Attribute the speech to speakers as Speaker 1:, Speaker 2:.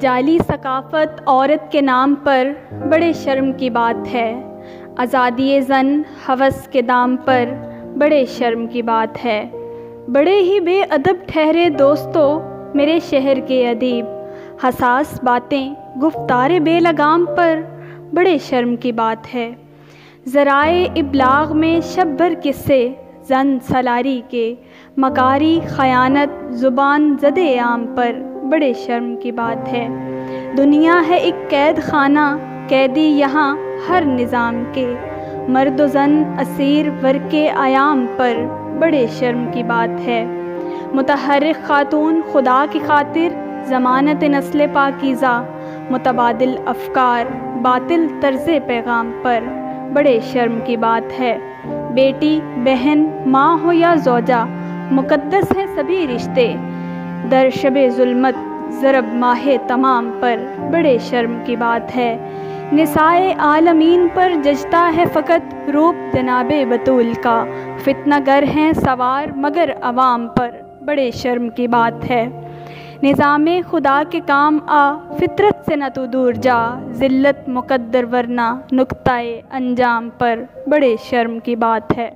Speaker 1: جعلی ثقافت عورت کے نام پر بڑے شرم کی بات ہے، آزادی زن ہوس کے دام پر بڑے شرم کی بات ہے۔ بڑے ہی بے ادب ٹھہرے دوستو میرے شہر کے ادیب، حساس باتیں گفتار بے لگام پر بڑے شرم کی بات ہے۔ ذرائع ابلاغ میں شب بھر قصے زن سالاری کے، مکاری خیانت زبان زدے عام پر بڑے شرم کی بات ہے۔ دنیا ہے ایک قید خانہ، قیدی یہاں ہر نظام کے، مرد و زن اسیر ورکے ایام پر بڑے شرم کی بات ہے۔ متحرک خاتون خدا کی خاطر ضمانت نسل پاکیزہ، متبادل افکار باطل طرز پیغام پر بڑے شرم کی بات ہے۔ بیٹی بہن ماں ہو یا زوجہ، مقدس ہیں سبھی رشتے، در شب ظلمت ضرب ماہ تمام پر بڑے شرم کی بات ہے۔ نسائے عالمین پر جچتا ہے فقط روپ جناب بطول کا، فتنہ گر ہیں سوار مگر عوام پر بڑے شرم کی بات ہے۔ نظام خدا کے کام آ، فطرت سے نہ تو دور جا، ذلت مقدر ورنہ نقطۂ انجام پر بڑے شرم کی بات ہے۔